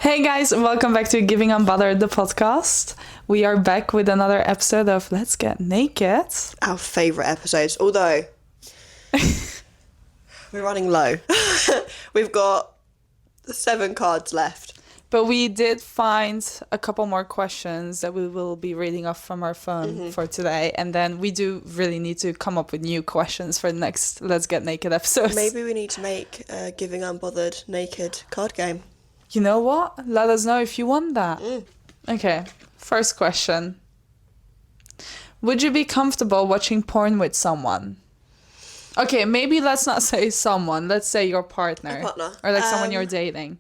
Hey guys, welcome back to Giving Unbothered, the podcast. We are back with another episode of Let's Get Naked. Our favourite episodes, although we're running low. We've got 7 cards left. But we did find a couple more questions that we will be reading off from our phone for today. And then we do really need to come up with new questions for the next Let's Get Naked episodes. Maybe we need to make a Giving Unbothered naked card game. You know what? Let us know if you want that. Okay, first question. Would you be comfortable watching porn with someone? Okay, maybe let's not say someone. Let's say your partner. A partner. Or like someone you're dating.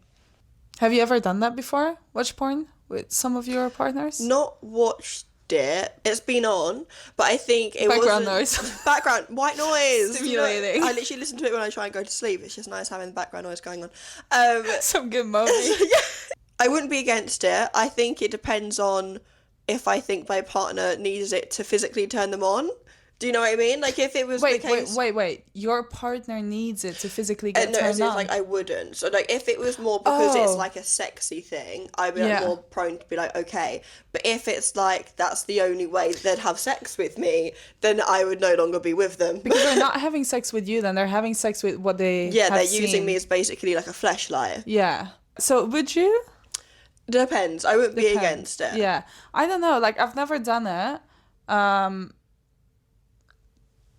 Have you ever done that before? Watch porn with some of your partners? Not watched it. It's been on, but I think it Background wasn't... noise. Background, white noise. Stimulating. I literally listen to it when I try and go to sleep. It's just nice having the background noise going on. Some good movie. Yeah. I wouldn't be against it. I think it depends on if I think my partner needs it to physically turn them on. Do you know what I mean? Like if it was Wait. Your partner needs it to physically get no, turned as in, on. like I wouldn't. So like if it was more because it's like a sexy thing, I'd be like more prone to be like okay. But if it's like that's the only way they'd have sex with me, then I would no longer be with them. Because they're not having sex with you, then they're having sex with what they they're seen. using me as basically like a fleshlight. Yeah. So would you? Depends. I wouldn't be against it. Yeah. I don't know. Like I've never done it.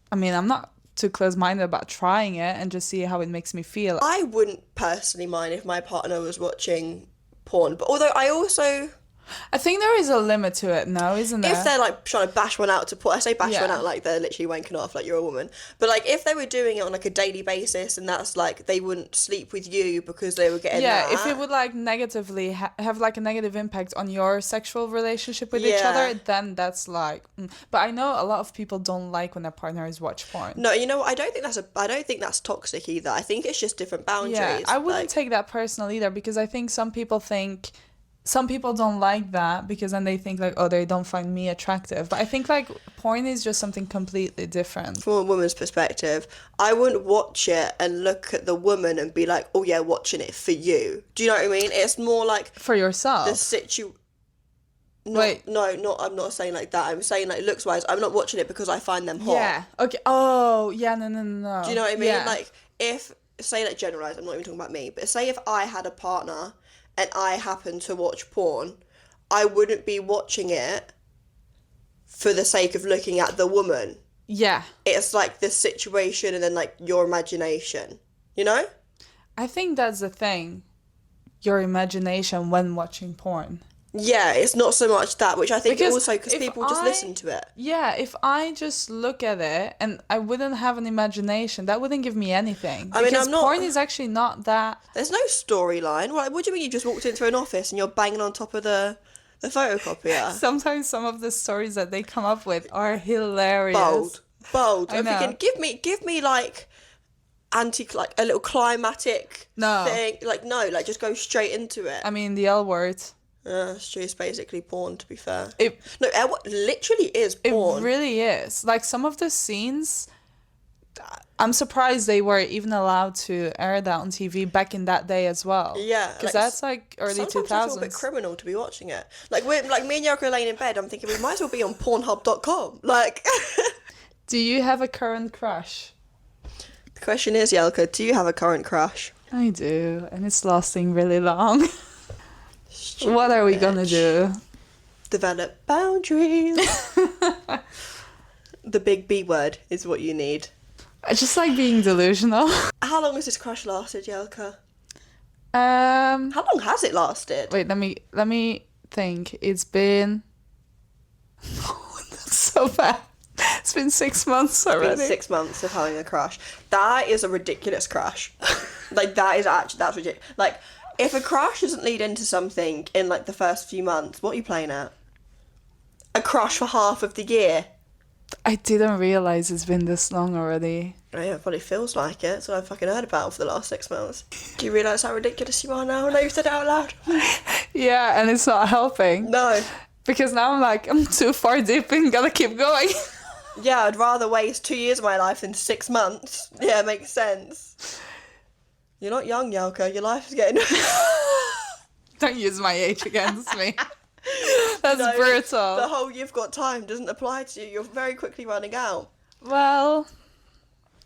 I mean, I'm not too close-minded about trying it and just see how it makes me feel. I wouldn't personally mind if my partner was watching porn, but although I think there is a limit to it now, isn't there? if they're like trying to bash one out to porn, I say bash one out like they're literally wanking off like you're a woman, but like if they were doing it on like a daily basis and that's like they wouldn't sleep with you because they were getting if it would like negatively have like a negative impact on your sexual relationship with each other, then that's like but I know a lot of people don't like when their partners watch porn. No, you know what? I don't think that's toxic either. I think it's just different boundaries. Yeah, I wouldn't take that personal either because I think some people don't like that because then they think like, oh, they don't find me attractive. But I think like porn is just something completely different. From a woman's perspective, I wouldn't watch it and look at the woman and be like, oh yeah, watching it for you. Do you know what I mean? It's more like for yourself. No, I'm not saying like that. I'm saying like looks wise, I'm not watching it because I find them hot. Yeah. Okay. Oh, yeah. No. Do you know what I mean? Yeah. Like if say like generalize, I'm not even talking about me, but say if I had a partner and I happen to watch porn, I wouldn't be watching it for the sake of looking at the woman. Yeah. It's like the situation and then like your imagination, you know? I think that's the thing. Your imagination when watching porn. Yeah, it's not so much that, which I think also because people just listen to it. Yeah, if I just look at it and I wouldn't have an imagination, that wouldn't give me anything. Because porn is actually not that... There's no storyline. What do you mean you just walked into an office and you're banging on top of the photocopier? Sometimes some of the stories that they come up with are hilarious. Bold. I I'm know. thinking, give me like like a little climatic thing. Like no, like just go straight into it. I mean, the L word. It's true. It's basically porn, to be fair. Literally is porn. It really is. Like some of the scenes, I'm surprised they were even allowed to air that on TV back in that day as well. Yeah, because that's like early 2000s. Sometimes I feel a bit criminal to be watching it. Like me and Yoko are laying in bed. I'm thinking we might as well be on Pornhub.com. Like, do you have a current crush? The question is, Yelka, do you have a current crush? I do, and it's lasting really long. What are we gonna do? Develop boundaries. The big B word is what you need. I just like being delusional. How long has this crush lasted, Yelka? How long has it lasted? Wait, let me think. It's been... That's so bad. It's been 6 months already. It's been 6 months of having a crush. That is a ridiculous crush. Like, that's ridiculous. Like, if a crush doesn't lead into something in, like, the first few months, what are you playing at? A crush for half of the year? I didn't realise it's been this long already. Oh, yeah, it probably feels like it. That's what I've fucking heard about for the last 6 months. Do you realise how ridiculous you are now? Now you've said it out loud. Yeah, and it's not helping. No. Because now I'm like, I'm too far deep and gotta keep going. Yeah, I'd rather waste 2 years of my life than 6 months. Yeah, makes sense. You're not young, Yelka. Your life is getting... Don't use my age against me. That's brutal. The whole "you've got time" doesn't apply to you. You're very quickly running out. Well,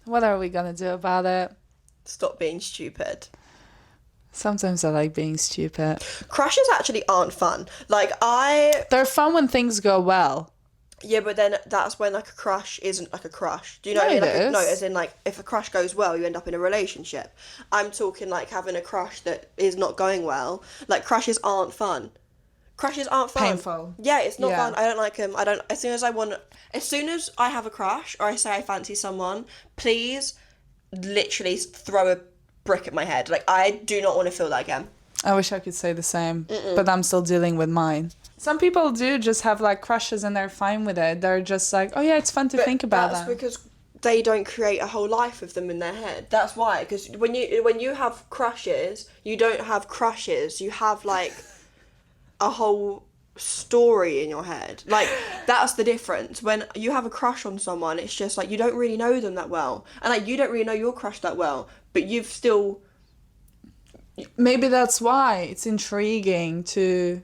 what are we gonna do about it? Stop being stupid. Sometimes I like being stupid. Crushes actually aren't fun. They're fun when things go well. Yeah, but then that's when like a crush isn't like a crush. Do you know No, what I mean? it is. No, as in like if a crush goes well, you end up in a relationship. I'm talking like having a crush that is not going well. Like crushes aren't fun. Crushes aren't fun. Painful. Yeah, it's not Yeah. fun. I don't like them. I don't. As soon as I have a crush or I say I fancy someone, please, literally throw a brick at my head. Like I do not want to feel that again. I wish I could say the same, but I'm still dealing with mine. Some people do just have like crushes and they're fine with it. They're just like, oh yeah, it's fun to think about That's that. because they don't create a whole life of them in their head. That's why. Because when you have crushes, you don't have crushes. You have like a whole story in your head. Like that's the difference. When you have a crush on someone, it's just like you don't really know them that well, and like you don't really know your crush that well, but you've still. Maybe that's why it's intriguing to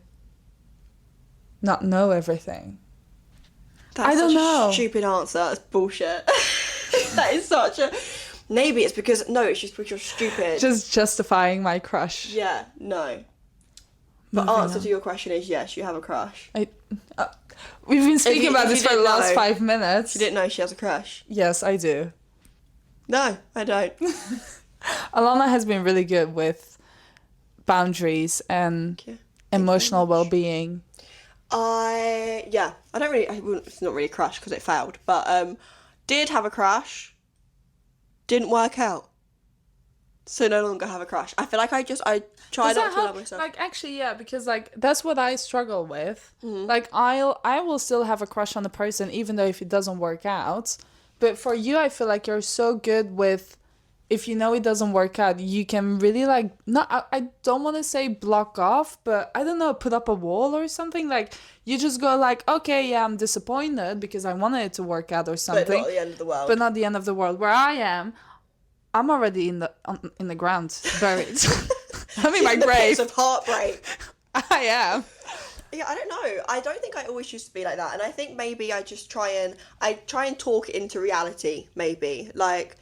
not know everything. That's I don't such know. A stupid answer. That's bullshit. That is such a. Maybe it's because it's just because you're stupid. Just justifying my crush. Yeah. No. But Moving answer on. to your question is yes, you have a crush. We've been speaking you- about if this you for the didn't last know- 5 minutes. You didn't know she has a crush? Yes, I do. No, I don't. Alana has been really good with boundaries and Thank you. emotional well-being. I don't really. It's not really a crush because it failed, but did have a crush. Didn't work out. So no longer have a crush. I feel like I try Does not that to allow help? myself. Like actually, yeah, because like that's what I struggle with. Mm-hmm. Like I will still have a crush on the person even though if it doesn't work out. But for you, I feel like you're so good with, if you know it doesn't work out, you can really like not. I don't want to say block off, but I don't know, put up a wall or something. Like you just go like, okay, yeah, I'm disappointed because I wanted it to work out or something. But not the end of the world. But not the end of the world. Where I am, I'm already in the ground, buried. I'm in my In the grave. pits of heartbreak. I am. Yeah, I don't know. I don't think I always used to be like that, and I think maybe I just try and talk it into reality. Maybe like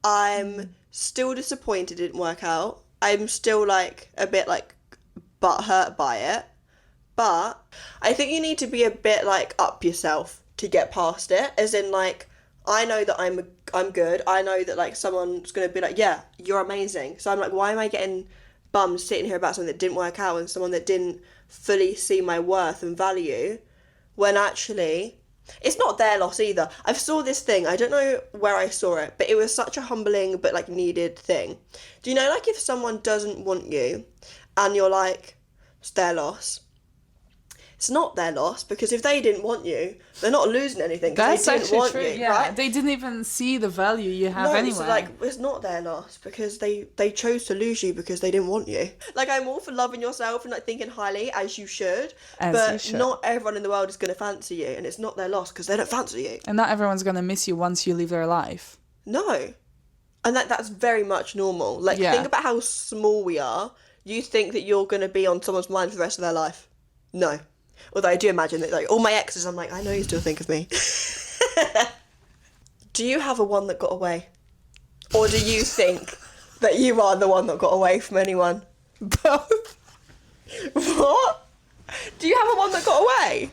I'm still disappointed it didn't work out. I'm still like a bit like butthurt by it, but I think you need to be a bit like up yourself to get past it. As in like I know that I'm good. I know that like someone's gonna be like, yeah, you're amazing. So I'm like, why am I getting bummed sitting here about something that didn't work out and someone that didn't fully see my worth and value, when actually it's not their loss either. I saw this thing, I don't know where I saw it, but it was such a humbling but like needed thing. Do you know like if someone doesn't want you and you're like, it's their loss? It's not their loss, because if they didn't want you, they're not losing anything. That's they didn't actually want true. you, Yeah, right? they didn't even see the value you have anyway. So like it's not their loss because they chose to lose you because they didn't want you. Like I'm all for loving yourself and like thinking highly as you should, but not everyone in the world is going to fancy you, and it's not their loss because they don't fancy you. And not everyone's gonna miss you once you leave their life. No, and that's very much normal. Like think about how small we are. You think that you're going to be on someone's mind for the rest of their life? No. Although I do imagine that, like, all my exes, I'm like, I know you still think of me. Do you have a one that got away? Or do you think that you are the one that got away from anyone? Both. What? Do you have a one that got away?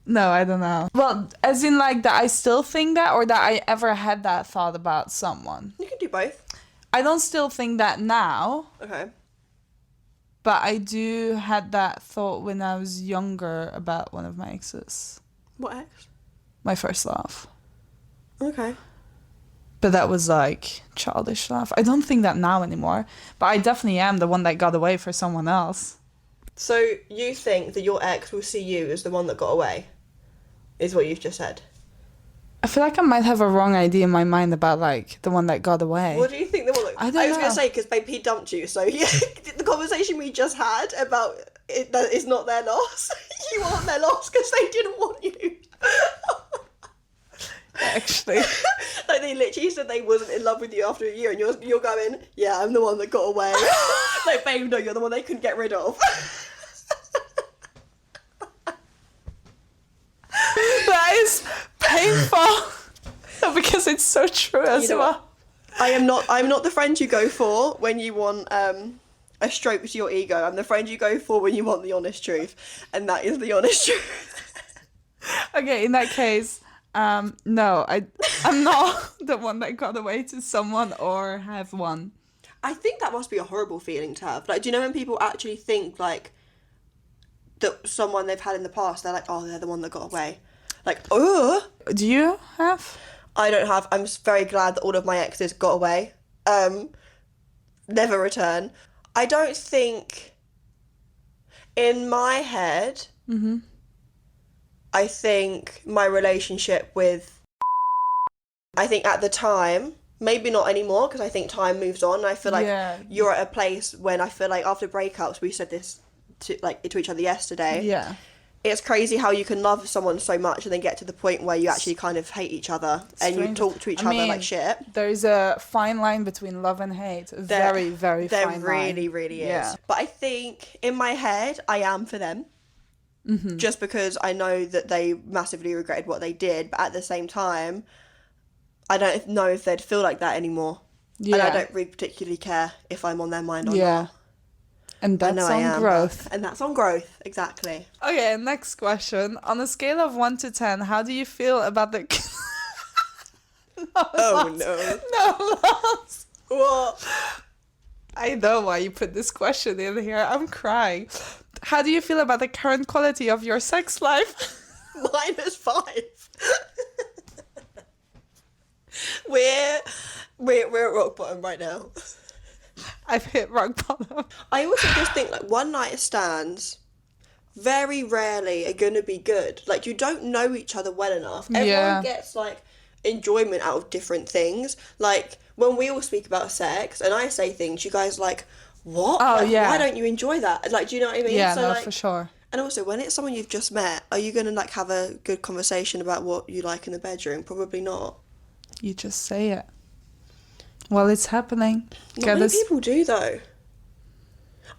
No, I don't know. Well, as in like that I still think that, or that I ever had that thought about someone. You can do both. I don't still think that now. Okay. But I do had that thought when I was younger about one of my exes. What ex? My first love. Okay. But that was like childish love. I don't think that now anymore. But I definitely am the one that got away for someone else. So you think that your ex will see you as the one that got away? Is what you've just said. I feel like I might have a wrong idea in my mind about like the one that got away. What do you think the one that... I don't was know. going to say, because babe, he dumped you, so yeah, the conversation we just had about it, that it's not their loss. You aren't their loss because they didn't want you. actually. Like, they literally said they wasn't in love with you after a year, and you're going, yeah, I'm the one that got away. Like, babe, no, you're the one they couldn't get rid of. That is painful. Because it's so true as You know well. I'm not the friend you go for when you want a stroke to your ego. I'm the friend you go for when you want the honest truth, and that is the honest truth. Okay, in that case, no, I'm not the one that got away to someone or have one. I think that must be a horrible feeling to have. Like, do you know when people actually think, like, that someone they've had in the past, they're like, oh, they're the one that got away. Like, ugh. Do you have? I don't have. I'm just very glad that all of my exes got away. Never return. I don't think, in my head, I think my relationship with, I think at the time, maybe not anymore, because I think time moves on. I feel like you're at a place when I feel like after breakups, we said this to each other yesterday. Yeah. It's crazy how you can love someone so much and then get to the point where you actually kind of hate each other and you talk to each other like shit. There's a fine line between love and hate. Very, very fine line. There really, really is. Yeah. But I think in my head, I am for them. Just because I know that they massively regretted what they did. But at the same time, I don't know if they'd feel like that anymore. Yeah. And I don't really particularly care if I'm on their mind or not. And that's on growth. And that's on growth, exactly. Okay, next question. On a scale of 1 to 10, how do you feel about the... No, Lots. What? I know why you put this question in here. I'm crying. How do you feel about the current quality of your sex life? -5. We're at rock bottom right now. I've hit rock bottom. I also just think, like, one night stands very rarely are going to be good. Like, you don't know each other well enough. Everyone gets, like, enjoyment out of different things. Like, when we all speak about sex and I say things, you guys are like, what? Oh, like, why don't you enjoy that? Like, do you know what I mean? Yeah, so, no, like, for sure. And also, when it's someone you've just met, are you going to, like, have a good conversation about what you like in the bedroom? Probably not. You just say it. Well, it's happening. Not many people do, though.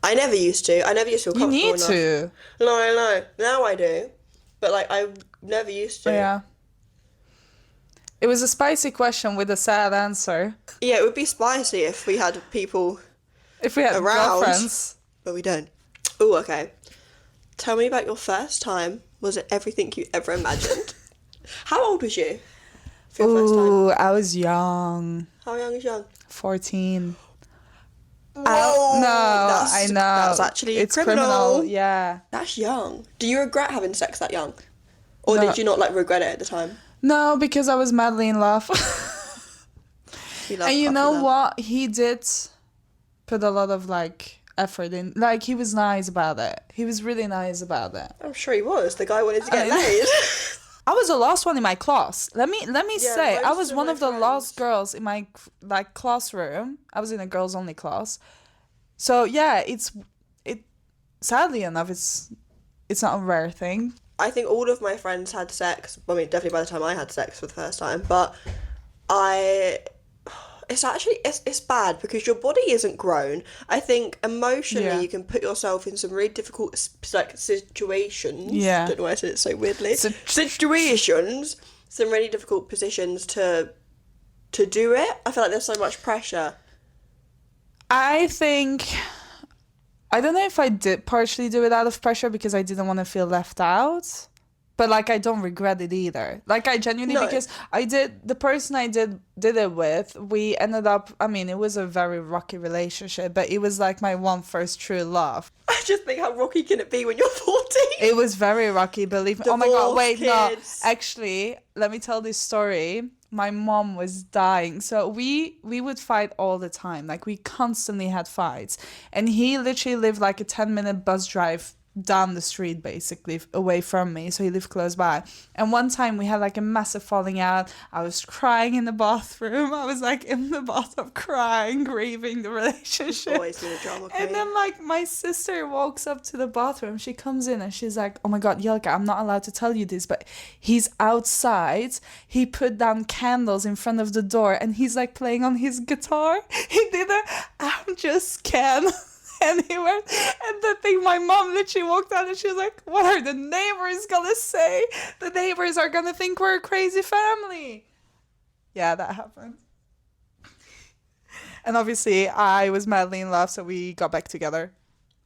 I never used to. I never used to feel comfortable enough. You need to. No. Now I do. But, like, I never used to. Yeah. It was a spicy question with a sad answer. Yeah, it would be spicy if we had people If we had around. girlfriends. But we don't. Oh, okay. Tell me about your first time. Was it everything you ever imagined? How old was you for your first time? Ooh, I was young. How young is young? 14. Whoa! I know. That's actually it's criminal. Yeah. That's young. Do you regret having sex that young? Or No. did you not, like, regret it at the time? No, because I was madly in love. And you know what? He did put a lot of, like, effort in. Like, he was nice about it. He was really nice about it. I'm sure he was. The guy wanted to get laid. I was the last one in my class. Let me say, I most was of one my of the friends. last girls in my, like, classroom. I was in a girls only class. So yeah, sadly enough, it's not a rare thing. I think all of my friends had sex. I mean, definitely by the time I had sex for the first time. But it's bad because your body isn't grown. I think emotionally you can put yourself in some really difficult, like, situations. Yeah. Don't know why I said it so weirdly. Situations, some really difficult positions to do it. I feel like there's so much pressure. I don't know if I did partially do it out of pressure because I didn't want to feel left out. But, like, I don't regret it either. Like, I genuinely, because the person I did it with, we ended up, I mean, it was a very rocky relationship, but it was, like, my first true love. I just think, how rocky can it be when you're 14? It was very rocky, believe me. Oh my God, wait, kids. no. Actually, let me tell this story. My mom was dying. So we would fight all the time. Like, we constantly had fights. And he literally lived, like, a 10-minute bus drive down the street, basically, away from me. So he lived close by. And one time we had like a massive falling out. I was crying in the bathroom. I was like in the bathtub crying, grieving the relationship. Always been a drama queen. And then like my sister walks up to the bathroom. She comes in and she's like, oh my God, Yelka, I'm not allowed to tell you this, but he's outside. He put down candles in front of the door and he's like playing on his guitar. He did a I'm just Ken anywhere. And the thing, my mom literally walked out and she was like, what are the neighbors gonna say? The neighbors are gonna think we're a crazy family. Yeah, that happened. And obviously I was madly in love, so we got back together.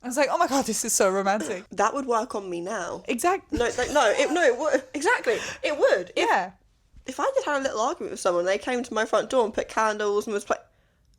I was like, oh my God, this is so romantic. That would work on me now. Exactly. It would. Exactly. It would. Yeah. If I just had a little argument with someone, they came to my front door and put candles and was playing,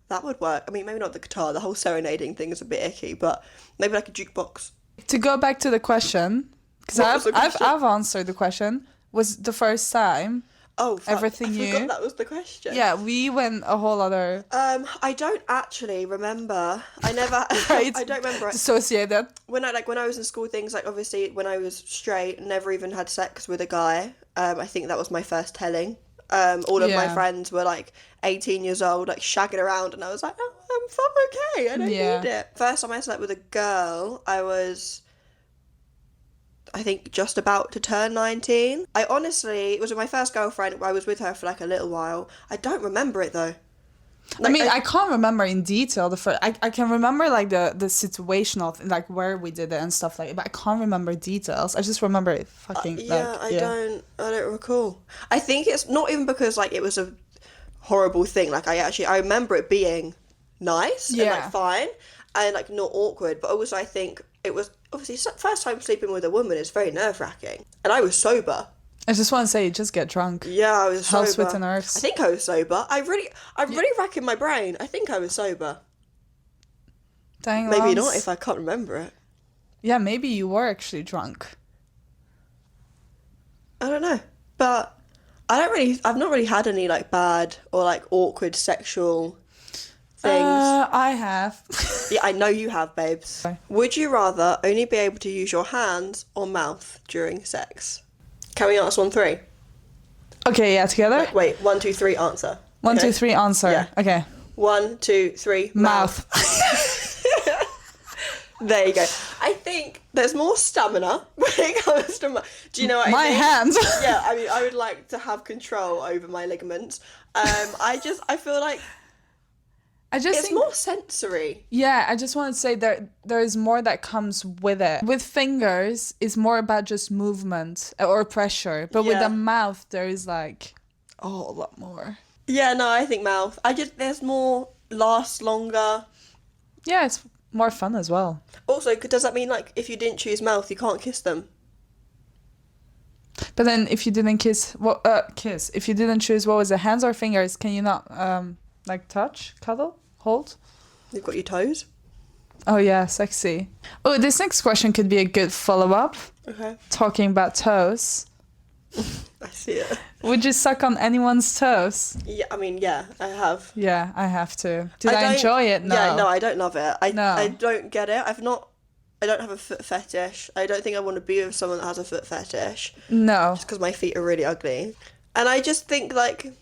that would work. I mean, maybe not the guitar. The whole serenading thing is a bit icky, but maybe like a jukebox. To go back to the question, because I've answered the question, was the first time. Oh, fuck. Everything I you... forgot that was the question. Yeah, we went a whole other... I don't actually remember. I never... Right. I don't remember. Dissociated. When I was in school, things like, obviously, when I was straight, never even had sex with a guy. I think that was my first telling. All of my friends were like 18 years old, like shagging around, and I was like, oh, I'm okay, I don't need it. First time I slept with a girl, I was, I think, just about to turn 19. It was with my first girlfriend. I was with her for like a little while. I don't remember it though. Like, I can't remember in detail the first. I can remember like the situational thing, like where we did it and stuff like that, but I can't remember details. I just remember it fucking I don't recall. I think it's not even because like it was a horrible thing. Like I remember it being nice and like fine and like not awkward, but also I think it was obviously first time sleeping with a woman is very nerve-wracking, and I was sober. I just want to say, just get drunk. Yeah, I was sober. Helps with the nerves. I think I was sober. I'm really racking my brain. I think I was sober. Dang, maybe not if I can't remember it. Yeah, maybe you were actually drunk. I don't know, but I've not really had any like bad or like awkward sexual things. I have. Yeah, I know you have, babes. Sorry. Would you rather only be able to use your hands or mouth during sex? Can we answer on 3? Okay, yeah, together? Like, wait, 1, 2, 3, answer. 1, 2, 3, answer. Yeah. Okay. 1, 2, 3, Mouth. There you go. I think there's more stamina when it comes to do you know what I mean? My hands. Yeah, I mean, I would like to have control over my ligaments. I feel like it's think, more sensory. Yeah, I just want to say there is more that comes with it. With fingers, it's more about just movement or pressure. But with the mouth, there is like a whole lot more. Yeah, no, I think mouth. There's more, lasts longer. Yeah, it's more fun as well. Also, does that mean like if you didn't choose mouth, you can't kiss them? But then if you didn't if you didn't choose, what was it, hands or fingers, can you not like touch, cuddle, hold? You've got your toes. Oh yeah, sexy. Oh, this next question could be a good follow-up. Okay. Talking about toes. I see it. Would you suck on anyone's toes? Yeah, I mean, yeah, I have. Yeah, I have to. Did I enjoy it? No. Yeah, no, I don't love it. I don't get it. I don't have a foot fetish. I don't think I want to be with someone that has a foot fetish. No. Just because my feet are really ugly. And I just think like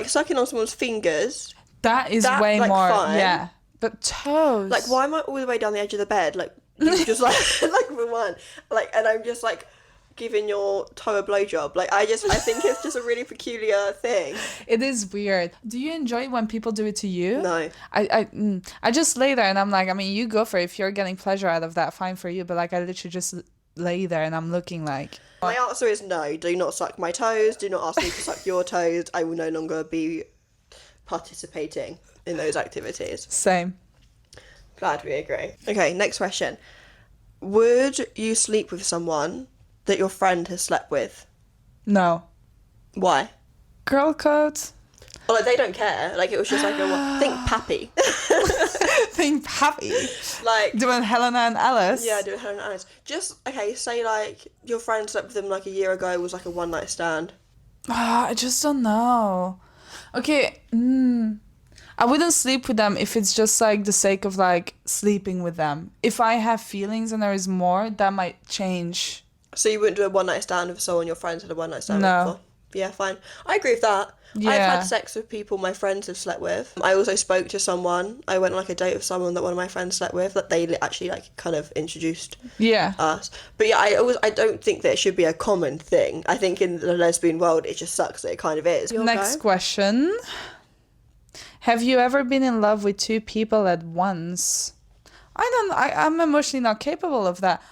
sucking on someone's fingers. That is way like, more. fine. Yeah. But toes. Like, why am I all the way down the edge of the bed? Like, you just like for one. Like, and I'm just like giving your toe a blowjob. Like, I think it's just a really peculiar thing. It is weird. Do you enjoy when people do it to you? No. I just lay there and I'm like, I mean, you go for it. If you're getting pleasure out of that, fine for you. But like, I literally just lay there and I'm looking like... My answer is no. Do not suck my toes. Do not ask me to suck your toes. I will no longer be participating in those activities. Same. Glad we agree. Okay, next question. Would you sleep with someone that your friend has slept with? No. Why? Girl code. Oh, like, they don't care. Like, it was just like think Pappy. Think Pappy. Like, doing Helena and Alice. Yeah, doing Helena and Alice. Just, okay, say like your friend slept with them like a year ago. It was like a one night stand. I just don't know. Okay. I I wouldn't sleep with them if it's just like the sake of like sleeping with them. If I have feelings and there is more, that might change. So you wouldn't do a one night stand with someone your friends had a one night stand No. with before? Yeah, fine. I agree with that. I've Yeah. had sex with people my friends have slept with. I also spoke to someone. I went on like a date with someone that one of my friends slept with. That they actually like kind of introduced Yeah. us. But yeah, I don't think that it should be a common thing. I think in the lesbian world, it just sucks that it kind of is. Next question. Have you ever been in love with two people at once? I'm emotionally not capable of that.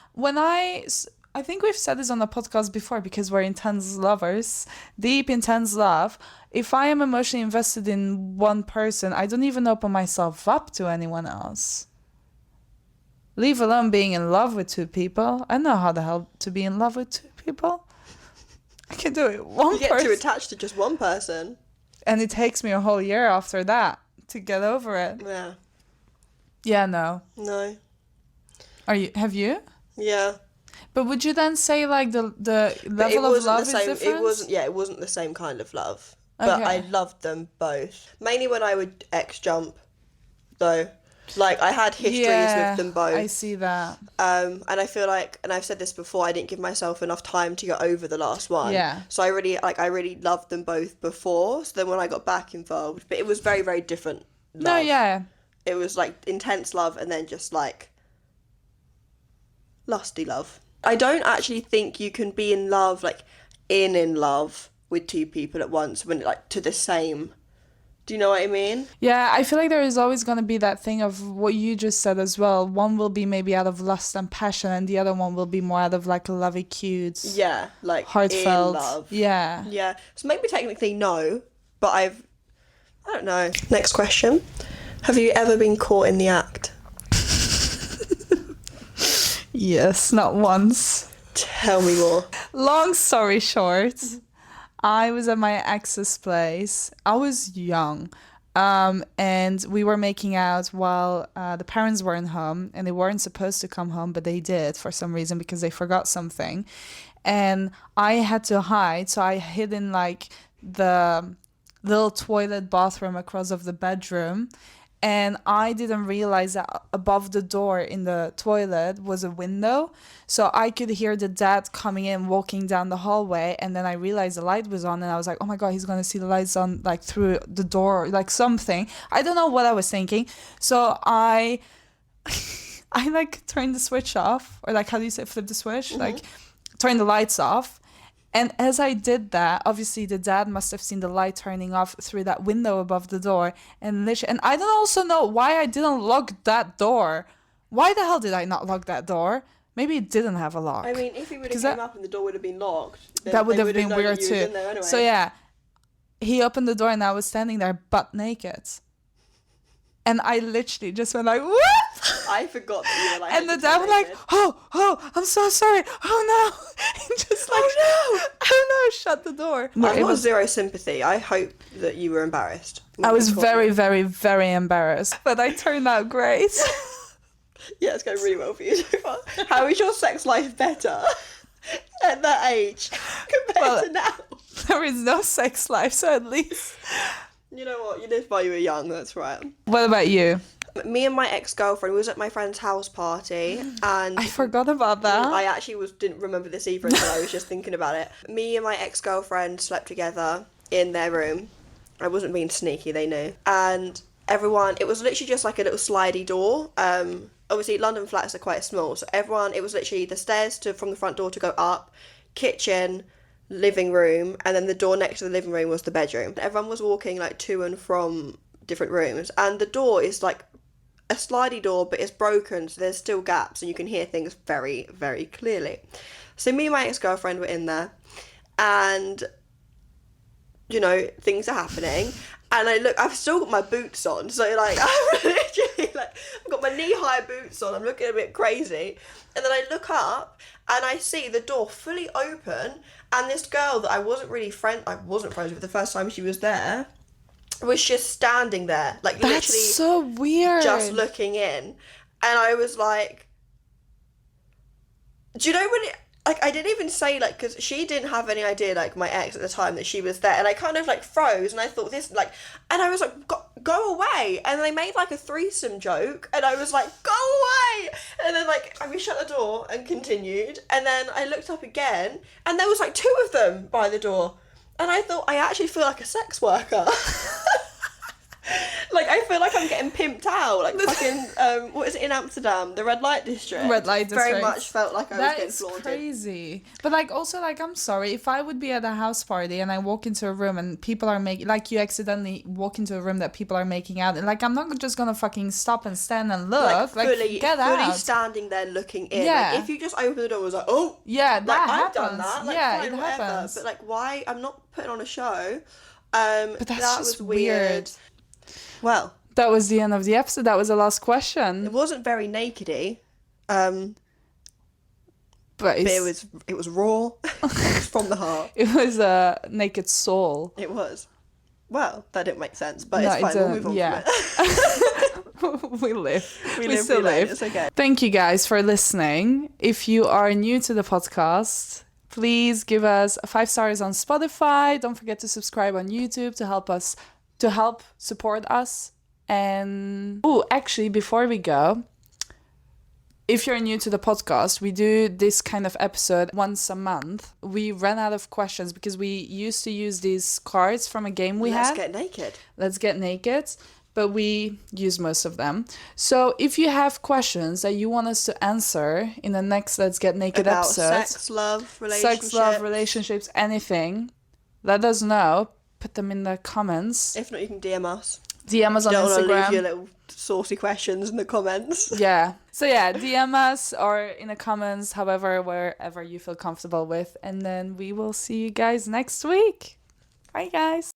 I think we've said this on the podcast before because we're intense lovers, deep, intense love. If I am emotionally invested in one person, I don't even open myself up to anyone else. Leave alone being in love with two people. I know how the hell to be in love with two people. I can do it one person. You get too attached to just one person. And it takes me a whole year after that to get over it. Yeah. Yeah, no. No. Have you? Yeah. But would you then say like the level of love is different? It wasn't the same kind of love. But Okay. I loved them both. Mainly when I would jump though. Like I had histories with them both. I see that. And I feel like, and I've said this before, I didn't give myself enough time to get over the last one. Yeah. So I really loved them both before. So then when I got back involved, but it was very, very different love. No, yeah. It was like intense love and then just like lusty love. I don't actually think you can be in love, like in love with two people at once when like to the same. Do you know what I mean? Yeah, I feel like there is always going to be that thing of what you just said as well. One will be maybe out of lust and passion and the other one will be more out of like a lovey cute. Yeah, like heartfelt. in love. Yeah. Yeah. So maybe technically no, but I don't know. Next question. Have you ever been caught in the act? Yes, not once. Tell me more. Long story short, I was at my ex's place. I was young. And we were making out while the parents weren't home, and they weren't supposed to come home, but they did for some reason because they forgot something. And I had to hide, so I hid in like the little toilet bathroom across of the bedroom. And I didn't realize that above the door in the toilet was a window. So I could hear the dad coming in, walking down the hallway. And then I realized the light was on. And I was like, oh my God, he's going to see the lights on like through the door, like something. I don't know what I was thinking. So I like turned the switch off. Or like, how do you say, flip the switch? Like turn the lights off. And as I did that, obviously the dad must have seen the light turning off through that window above the door. And I don't also know why I didn't lock that door. Why the hell did I not lock that door? Maybe it didn't have a lock. I mean, if he would have come up and the door would have been locked, then that would they have been known weird that you was too. in there anyway. So yeah, he opened the door and I was standing there butt naked. And I literally just went like, what? I forgot that you were like. And the dad was like, oh, I'm so sorry. Oh no. And just like, oh no, shut the door. I've got zero sympathy. I hope that you were embarrassed. I was very, very, very embarrassed. But I turned out great. Yeah, it's going really well for you so far. How is your sex life better at that age compared to now? There is no sex life, so at least. You know what? You lived while you were young, that's right. What about you? Me and my ex-girlfriend was at my friend's house party, and I forgot about that. I actually didn't remember this either until I was just thinking about it. Me and my ex-girlfriend slept together in their room. I wasn't being sneaky, they knew. And everyone, it was literally just like a little slidey door. Obviously, London flats are quite small, so it was literally the stairs from the front door to go up, kitchen, living room, and then the door next to the living room was the bedroom. Everyone was walking like to and from different rooms, and the door is like a slidey door, but it's broken, so there's still gaps and you can hear things very, very clearly. So me and my ex-girlfriend were in there, and you know, things are happening, and I've still got my boots on, so like I'm literally like, I've got my knee-high boots on, I'm looking a bit crazy, and then I look up and I see the door fully open, and this girl that I wasn't friends with the first time she was there, was just standing there, like That's literally so weird. just looking in. And I was like, do you know when like, I didn't even say, like, because she didn't have any idea, like, my ex at the time, that she was there, and I kind of, like, froze, and I thought this, like, and I was like, go away, and they made, like, a threesome joke, and I was like, go away, and then, like, we shut the door and continued, and then I looked up again, and there was, like, 2 of them by the door, and I thought, I actually feel like a sex worker. Like, I feel like I'm getting pimped out, like fucking, what is it in Amsterdam? The red light district. Red light district. Very much felt like I was getting flaunted. That is crazy. But, like, also, like, I'm sorry, if I would be at a house party and I walk into a room and people are making, like, you accidentally walk into a room that people are making out, and, like, I'm not just gonna fucking stop and stand and look. Like, fully out. standing there looking in. Yeah. Like, if you just open the door and was like, oh. Yeah, that like, happens. I've done that. Like, yeah, fine, it whatever. happens. But, like, why? I'm not putting on a show. But that's that just was weird. Well. That was the end of the episode. That was the last question. It wasn't very nakedy. But it was raw. It was from the heart. It was a naked soul. It was. Well, that didn't make sense, but it's fine. We'll move on from it. We live. We still live. It's okay. Thank you guys for listening. If you are new to the podcast, please give us 5 stars on Spotify. Don't forget to subscribe on YouTube to help support us. And actually, before we go, if you're new to the podcast, we do this kind of episode once a month. We ran out of questions because we used to use these cards from a game we had. Let's Get Naked. But we use most of them. So if you have questions that you want us to answer in the next Let's Get Naked about episode, sex, love, relationships, anything, let us know. Put them in the comments. If not, you can DM us. DM us on Don't Instagram. want to leave your little saucy questions in the comments. Yeah. So yeah, DM us or in the comments, wherever you feel comfortable with. And then we will see you guys next week. Bye, guys.